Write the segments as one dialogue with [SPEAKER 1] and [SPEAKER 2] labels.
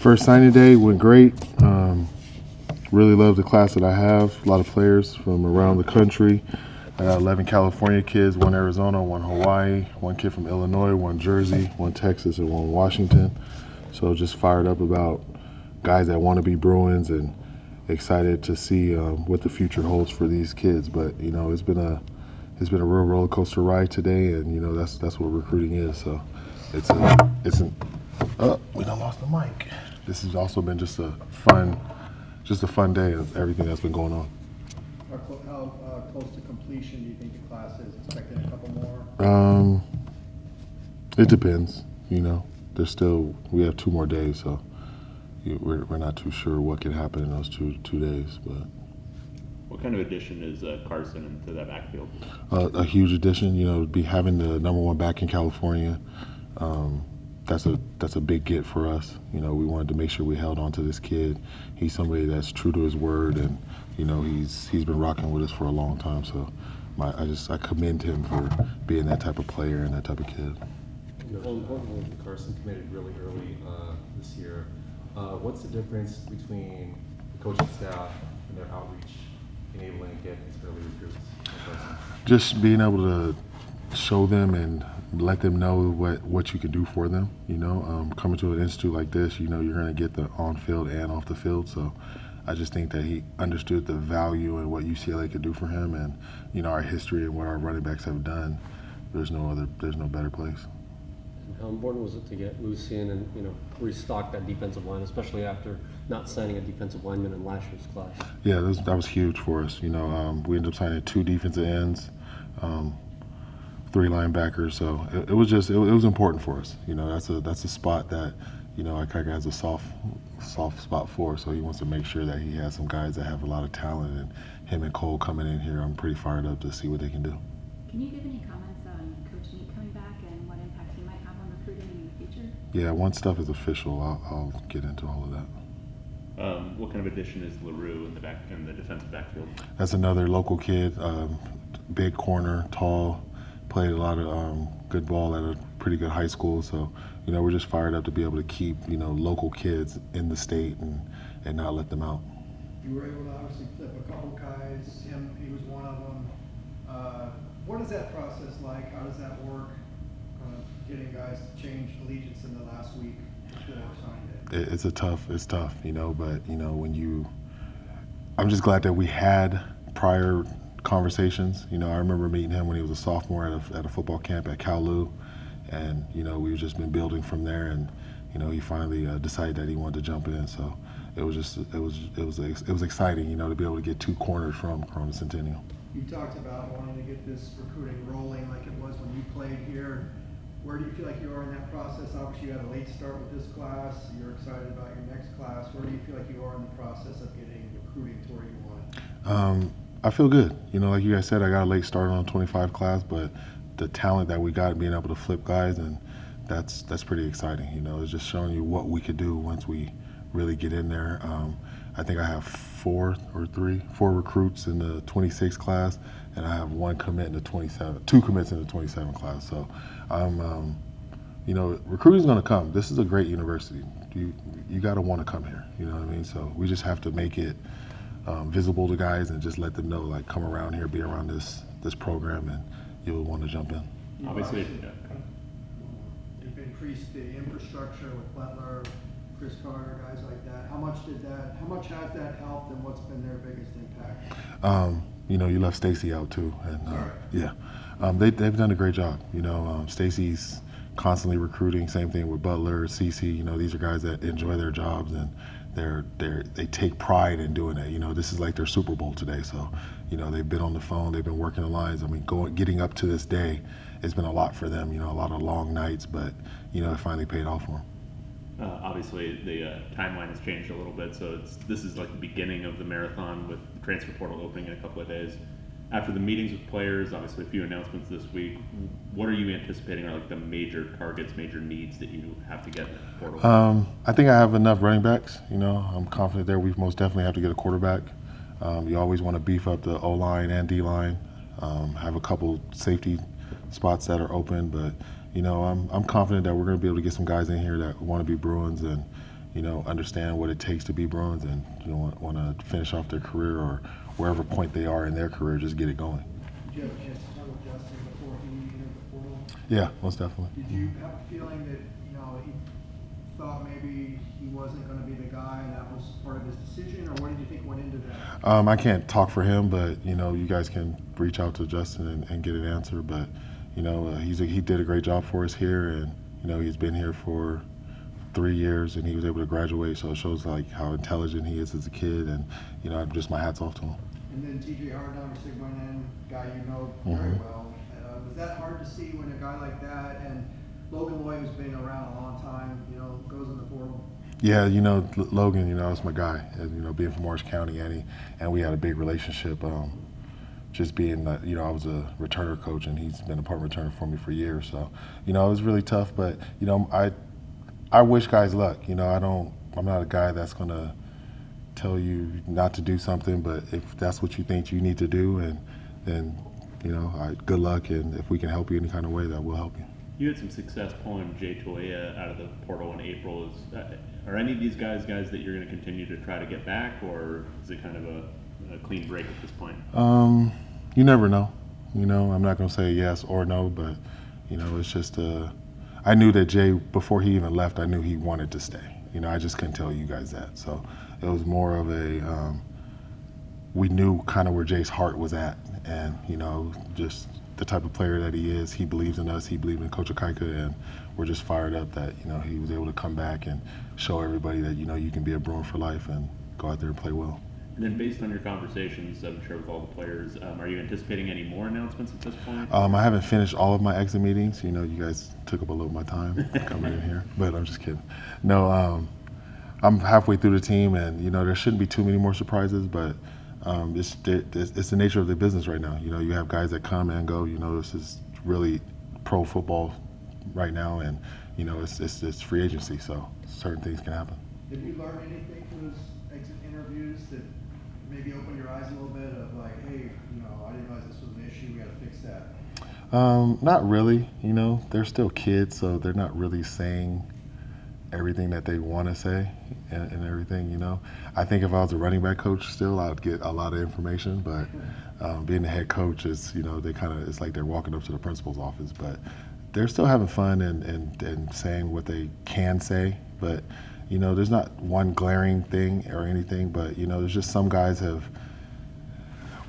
[SPEAKER 1] First signing day went great. Really love the class that I have. A lot of players from around the country. I got 11 California kids, one Arizona, one Hawaii, one kid from Illinois, one Jersey, one Texas, and one Washington. So just fired up about guys that want to be Bruins and excited to see what the future holds for these kids. But it's been a real roller coaster ride today, and that's what recruiting is. So we done lost the mic. This has also been just a fun day of everything that's been going on.
[SPEAKER 2] How close to completion do you think the class is? Expecting a couple more?
[SPEAKER 1] It depends. We have 2 more days, so we're not too sure what can happen in those two days. But
[SPEAKER 3] what kind of addition is Carson into that backfield?
[SPEAKER 1] A huge addition. Be having the #1 back in California. That's a big get for us. We wanted to make sure we held on to this kid. He's somebody that's true to his word, and he's been rocking with us for a long time. So I commend him for being that type of player and that type of kid.
[SPEAKER 4] Well, importantly, Carson committed really early this year. What's the difference between the coaching staff and their outreach, enabling to get these early recruits?
[SPEAKER 1] Just being able to show them and let them know what you can do for them. Coming to an institute like this, you're going to get the on-field and off the field. So I just think that he understood the value and what UCLA could do for him, and our history and what our running backs have done. There's no better place.
[SPEAKER 5] How important was it to get Lucian and restock that defensive line, especially after not signing a defensive lineman in last year's class?
[SPEAKER 1] Yeah, that was huge for us. We ended up signing 2 defensive ends, 3 linebackers. So it was important for us. That's a spot that Ikaika has a soft spot for. So he wants to make sure that he has some guys that have a lot of talent, and him and Cole coming in here, I'm pretty fired up to see what they can do.
[SPEAKER 6] Can you give any comments on Coach Neat coming back and what impact he might have on recruiting in the future?
[SPEAKER 1] Yeah, once stuff is official, I'll get into all of that.
[SPEAKER 3] What kind of addition is LaRue in the defensive backfield?
[SPEAKER 1] That's another local kid, big corner, tall, played a lot of good ball at a pretty good high school. So, we're just fired up to be able to keep, local kids in the state and not let them out.
[SPEAKER 2] You were able to obviously flip a couple guys. He was one of them. What is that process like? How does that work? Getting guys to change allegiance in the last week before signing day.
[SPEAKER 1] It's tough, but I'm just glad that we had prior conversations. I remember meeting him when he was a sophomore at a football camp at Kowloon, and we've just been building from there, and he finally decided that he wanted to jump in. So it was exciting, to be able to get 2 corners from Corona Centennial.
[SPEAKER 2] You talked about wanting to get this recruiting rolling like it was when you played here. Where do you feel like you are in that process? Obviously, you had a late start with this class. You're excited about your next class. Where do you feel like you are in the process of getting recruiting to where you want it?
[SPEAKER 1] I feel good. Like you guys said, I got a late start on 25 class, but the talent that we got, being able to flip guys, and that's pretty exciting. It's just showing you what we could do once we really get in there. I think I have 4 recruits in the 26 class, and I have 1 commit in the 27, 2 commits in the 27 class. So recruiting's going to come. This is a great university. You got to want to come here. You know what I mean? So we just have to make it visible to guys and just let them know, like, come around here, be around this program, and you'll want to jump in.
[SPEAKER 3] Obviously,
[SPEAKER 2] you've increased the infrastructure with Butler, Chris Carter, guys like that. How much has that helped, and what's been their biggest impact?
[SPEAKER 1] You left Stacy out too, and they've done a great job. Stacy's constantly recruiting. Same thing with Butler, CC. These are guys that enjoy their jobs, and they take pride in doing it. This is like their Super Bowl today. So, they've been on the phone, they've been working the lines. I mean, getting up to this day, it's been a lot for them. A lot of long nights, but it finally paid off for them.
[SPEAKER 3] Obviously, the timeline has changed a little bit, so this is like the beginning of the marathon with the transfer portal opening in a couple of days. After the meetings with players, obviously a few announcements this week, what are you anticipating are like the major targets, major needs that you have to get in the portal?
[SPEAKER 1] I think I have enough running backs. I'm confident there. We most definitely have to get a quarterback. You always want to beef up the O-line and D-line, have a couple safety spots that are open, but I'm confident that we're going to be able to get some guys in here that want to be Bruins, and understand what it takes to be Bruins and want to finish off their career or wherever point they are in their career, just get it going.
[SPEAKER 2] Did you have a chance to talk with Justin before he entered the portal?
[SPEAKER 1] Yeah, most definitely.
[SPEAKER 2] Did you have a feeling that, he thought maybe he wasn't going to be the guy and that was part of his decision, or what did you think went into that?
[SPEAKER 1] I can't talk for him, but you guys can reach out to Justin and get an answer. But he did a great job for us here, and he's been here for 3 years, and he was able to graduate. So it shows like how intelligent he is as a kid, and just my hats off to him.
[SPEAKER 2] And then TJ Hart, obviously went in, guy you know very well. Was that hard to see when a guy like that, and Logan Lloyd, who's been around a long time, goes in the portal?
[SPEAKER 1] Yeah, Logan, that's my guy. And, being from Orange County, and we had a big relationship. Just being that, I was a returner coach, and he's been a punt returner for me for years. So, it was really tough. But, I wish guys luck. I'm not a guy that's gonna tell you not to do something, but if that's what you think you need to do, and then good luck, and if we can help you any kind of way, that will help you.
[SPEAKER 3] You had some success pulling Jay Toia out of the portal in April. Are any of these guys that you're going to continue to try to get back, or is it kind of a clean break at this point?
[SPEAKER 1] You never know. I'm not going to say yes or no, but it's just I knew that Jay, before he even left, I knew he wanted to stay. I just couldn't tell you guys that. So it was more of a we knew kind of where Jay's heart was at, and just the type of player that he is. He believes in us. He believed in Coach Akaika, and we're just fired up that he was able to come back and show everybody that you can be a Bruin for life and go out there and play well.
[SPEAKER 3] And then, based on your conversations, I'm sure with all the players, are you anticipating any more announcements at this point?
[SPEAKER 1] I haven't finished all of my exit meetings. You guys took up a little of my time coming in here, but I'm just kidding. No, I'm halfway through the team, and there shouldn't be too many more surprises, but. It's the nature of the business right now. You have guys that come and go. This is really pro football right now, and it's free agency, so certain things can happen.
[SPEAKER 2] Did you learn anything from those exit interviews that maybe opened your eyes a little bit of like, hey, I didn't realize this was an issue. We got to fix that.
[SPEAKER 1] Not really. They're still kids, so they're not really saying everything that they want to say and everything. I think if I was a running back coach still, I'd get a lot of information, but being the head coach is, it's like they're walking up to the principal's office, but they're still having fun and saying what they can say, but there's not one glaring thing or anything, but there's just some guys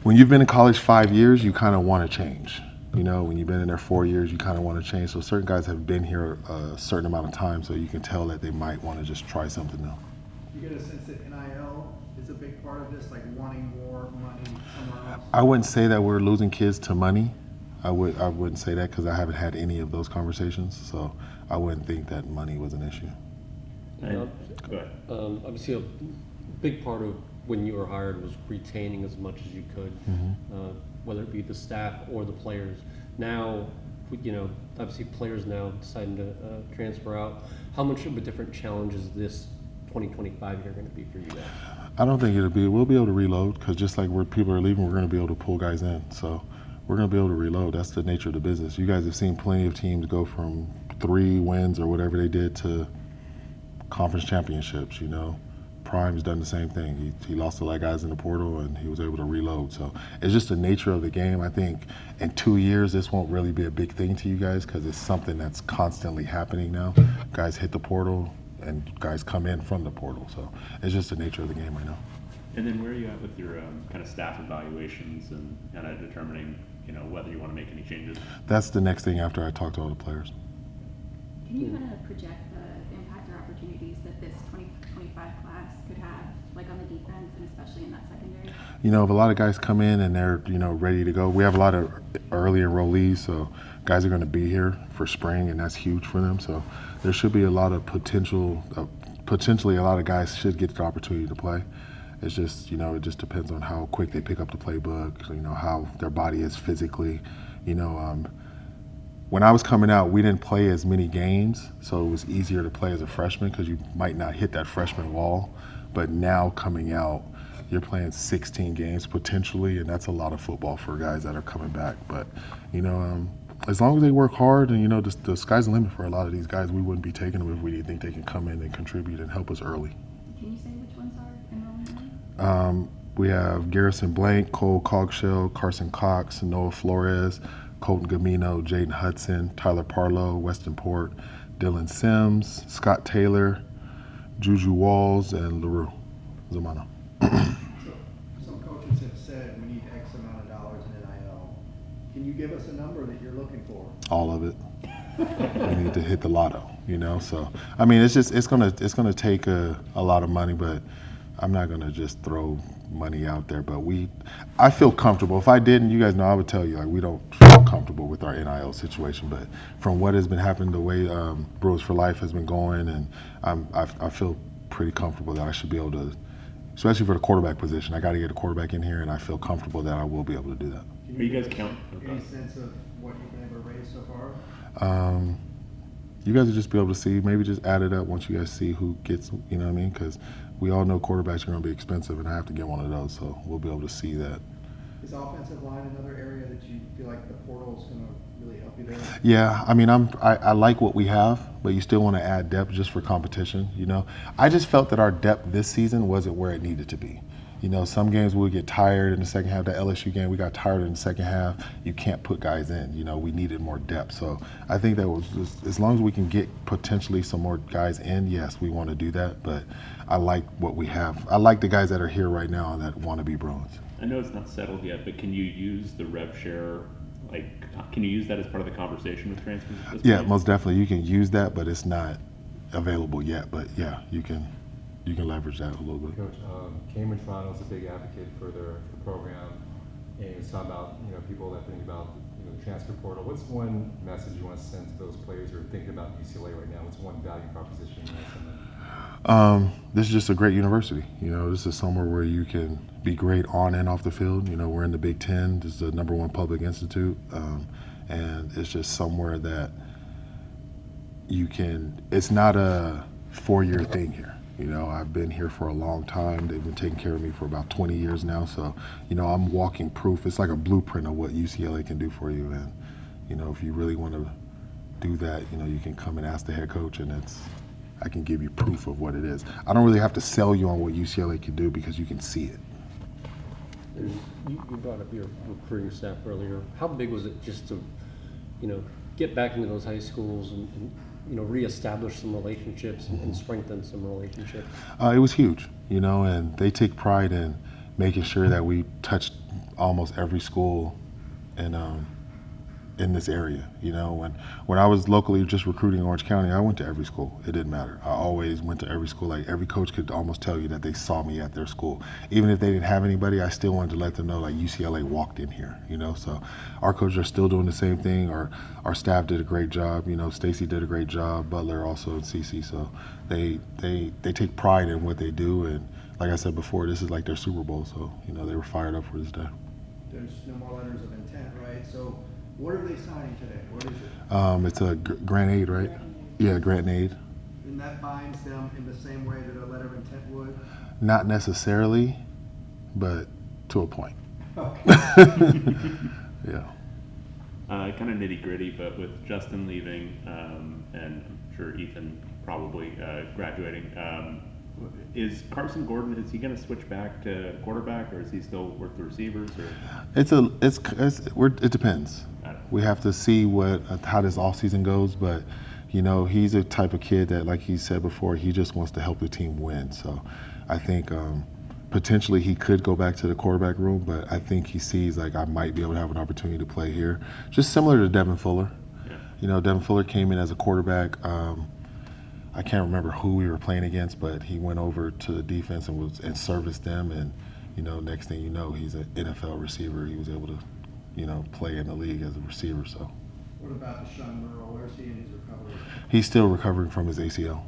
[SPEAKER 1] when you've been in college 5 years, you kind of want to change. When you've been in there 4 years, you kind of want to change. So certain guys have been here a certain amount of time, so you can tell that they might want to just try something new.
[SPEAKER 2] You get a sense that NIL is a big part of this, like wanting more money somewhere else?
[SPEAKER 1] I wouldn't say that we're losing kids to money. I wouldn't say that because I haven't had any of those conversations, so I wouldn't think that money was an issue.
[SPEAKER 3] Go ahead.
[SPEAKER 5] Obviously, a big part of when you were hired was retaining as much as you could, whether it be the staff or the players. Now, obviously players now deciding to transfer out. How much of a different challenge is this 2025 year going to be for you guys?
[SPEAKER 1] I don't think we'll be able to reload, because just like where people are leaving, we're going to be able to pull guys in. So we're going to be able to reload. That's the nature of the business. You guys have seen plenty of teams go from 3 wins or whatever they did to conference championships. Prime's done the same thing. He lost a lot of guys in the portal, and he was able to reload. So it's just the nature of the game. I think in 2 years, this won't really be a big thing to you guys because it's something that's constantly happening now. Guys hit the portal, and guys come in from the portal. So it's just the nature of the game right now.
[SPEAKER 3] And then where are you at with your kind of staff evaluations and kind of determining, whether you want to make any changes?
[SPEAKER 1] That's the next thing after I talk to all the players.
[SPEAKER 6] Can you kind of project the impact or opportunities that this 2025 class could have, like on the defense and especially in that secondary?
[SPEAKER 1] If a lot of guys come in and they're, ready to go, we have a lot of early enrollees, so guys are going to be here for spring, and that's huge for them. So there should be a lot of potentially a lot of guys should get the opportunity to play. It's just, it just depends on how quick they pick up the playbook, how their body is physically. When I was coming out, we didn't play as many games, so it was easier to play as a freshman because you might not hit that freshman wall. But now coming out, you're playing 16 games potentially, and that's a lot of football for guys that are coming back. But, as long as they work hard, and the sky's the limit for a lot of these guys. We wouldn't be taking them if we didn't think they can come in and contribute and help us early.
[SPEAKER 6] Can you say which ones are enrolling early?
[SPEAKER 1] We have Garrison Blank, Cole Cogshell, Carson Cox, Noah Flores, Colton Gamino, Jaden Hudson, Tyler Parlow, Weston Port, Dylan Sims, Scott Taylor, Juju Walls, and LaRue Zamano.
[SPEAKER 2] So, some coaches have said we need X amount of dollars in NIL. Can you give us a number that you're looking for?
[SPEAKER 1] All of it. We need to hit the lotto, So I mean, it's gonna take a lot of money, but I'm not gonna just throw money out there. But I feel comfortable. If I didn't, you guys know, I would tell you, like, we don't feel comfortable with our NIL situation. But from what has been happening, the way Brewers for Life has been going, and I feel pretty comfortable that I should be able to, especially for the quarterback position. I got to get a quarterback in here, and I feel comfortable that I will be able to do that.
[SPEAKER 3] Are you guys counting?
[SPEAKER 2] Any sense of what you've been able to raise so far?
[SPEAKER 1] You guys will just be able to see, maybe just add it up once you guys see who gets, you know what I mean? Because we all know quarterbacks are going to be expensive, and I have to get one of those, so we'll be able to see that.
[SPEAKER 2] Is offensive line another area that you feel like the portal is going to really help you there?
[SPEAKER 1] Yeah, I mean, I like what we have, but you still want to add depth just for competition, I just felt that our depth this season wasn't where it needed to be. Some games we would get tired in the second half. The LSU game, we got tired in the second half. You can't put guys in. We needed more depth. So I think that was just, as long as we can get potentially some more guys in, yes, we want to do that. But I like what we have. I like the guys that are here right now that want to be Bruins.
[SPEAKER 3] I know it's not settled yet, but can you use the rev share? Can you use that as part of the conversation with transfers at this
[SPEAKER 1] Yeah,
[SPEAKER 3] point?
[SPEAKER 1] most definitely. You can use that, but it's not available yet. But yeah, you can leverage that a little bit.
[SPEAKER 4] Coach, Cameron Toronto is a big advocate for the program, and it's talking about people that think about the transfer portal. What's one message you want to send to those players who are thinking about UCLA right now? What's one value proposition you want to send them?
[SPEAKER 1] This is just a great university. This is somewhere where you can be great on and off the field. We're in the Big Ten. This is the #1 public institute, and it's just somewhere that you can. It's not a 4-year thing here. I've been here for a long time. They've been taking care of me for about 20 years now. So, I'm walking proof. It's like a blueprint of what UCLA can do for you. And, if you really want to do that, you can come and ask the head coach, and I can give you proof of what it is. I don't really have to sell you on what UCLA can do because you can see it.
[SPEAKER 5] You brought up your recruiting staff earlier. How big was it just to, get back into those high schools and reestablish some relationships and strengthen some relationships?
[SPEAKER 1] It was huge, and they take pride in making sure that we touched almost every school in this area. When I was locally just recruiting in Orange County, I went to every school. It didn't matter. I always went to every school. Like, every coach could almost tell you that they saw me at their school. Even if they didn't have anybody, I still wanted to let them know, like, UCLA walked in here, So our coaches are still doing the same thing. Our staff did a great job. Stacy did a great job. Butler also, and Cece. So they take pride in what they do. And like I said before, this is like their Super Bowl. So, they were fired up for this day.
[SPEAKER 2] There's no more letters of intent, right? So what are they signing today? What is it?
[SPEAKER 1] It's a grant aid, right? Yeah, grant aid.
[SPEAKER 2] And that binds them in the same way that a letter of intent would?
[SPEAKER 1] Not necessarily, but to a point.
[SPEAKER 2] Okay.
[SPEAKER 1] Yeah.
[SPEAKER 3] Kind of nitty gritty, but with Justin leaving, and I'm sure Ethan probably graduating, is Carson Gordon, is he going to switch back to quarterback, or is he still work the receivers? Or?
[SPEAKER 1] It depends. We have to see how this offseason goes, but he's a type of kid that, like he said before, he just wants to help the team win. So I think potentially he could go back to the quarterback room, but I think he sees, like, I might be able to have an opportunity to play here. Just similar to Devin Fuller. Yeah. Devin Fuller came in as a quarterback. I can't remember who we were playing against, but he went over to the defense and serviced them, and next thing you know, he's an NFL receiver. He was able to play in the league as a receiver. So
[SPEAKER 2] What about DeShaun Foster? Where's he in his recovery?
[SPEAKER 1] he's still recovering from his ACL.